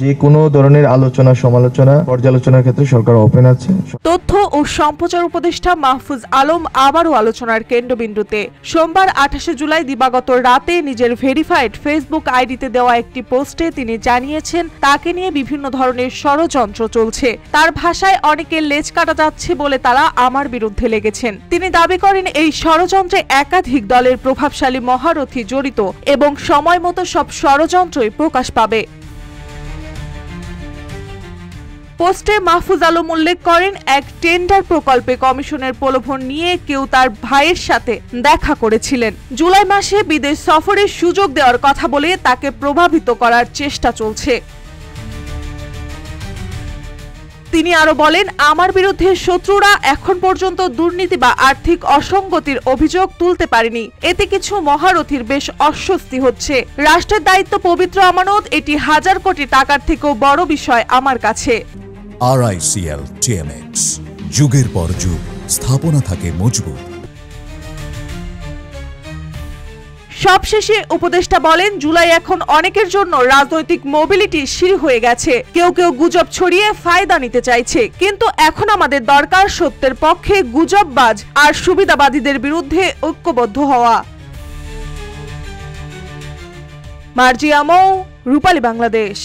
যে কোনো ধরনের আলোচনা সমালোচনা পর্যালোচনার ক্ষেত্রে সরকার ওপেন আছে। তথ্য ও সম্প্রচার উপদেষ্টা মাহফুজ আলম আবারও আলোচনার কেন্দ্রবিন্দুতে। সোমবার 28 জুলাই দিবাগত রাতে নিজের ভেরিফাইড ফেসবুক আইডিতে দেওয়া একটি পোস্টে তিনি জানিয়েছেন তাকে নিয়ে বিভিন্ন ধরনের ষড়যন্ত্র চলছে। তার ভাষায় অনেকের লেজ কাটা যাচ্ছে বলে তারা আমার বিরুদ্ধে লেগেছেন। তিনি দাবি করেন এই ষড়যন্ত্রে একাধিক দলের প্রভাবশালী মহারথী জড়িত এবং সময় মতো সব ষড়যন্ত্রই প্রকাশ পাবে। পোস্টে মাহফুজ আলম উল্লেখ করেন এক টেন্ডার প্রকল্পে কমিশনের প্রলোভন নিয়ে কেউ তার ভাইয়ের সাথে দেখা করেছিলেন। জুলাই মাসে বিদেশ সফরের সুযোগ দেওয়ার কথা বলে তাকে প্রভাবিত করার চেষ্টা চলছে। তিনি আরো বলেন, আমার বিরুদ্ধে শত্রুরা এখন পর্যন্ত দুর্নীতি বা আর্থিক অসঙ্গতির অভিযোগ তুলতে পারেনি। এতে কিছু মহারথীর বেশ অস্বস্তি হচ্ছে। রাষ্ট্রের দায়িত্ব পবিত্র আমানত, এটি হাজার কোটি টাকার থেকেও বড় বিষয় আমার কাছে। RICL TMX, যুগের পর যুগ স্থাপনা থাকে মজবুত। সবশেষে উপদেষ্টা বলেন, জুলাই এখন অনেকের জন্য রাজনৈতিক মোবিলিটি সিঁড়ি হয়ে গেছে। কেউ কেউ গুজব ছড়িয়ে ফায়দা নিতে চাইছে, কিন্তু এখন আমাদের দরকার সত্যের পক্ষে গুজববাজ আর সুবিধাবাদীদের বিরুদ্ধে ঐক্যবদ্ধ হওয়া। মার্জিয়া মৌ, রূপালী বাংলাদেশ।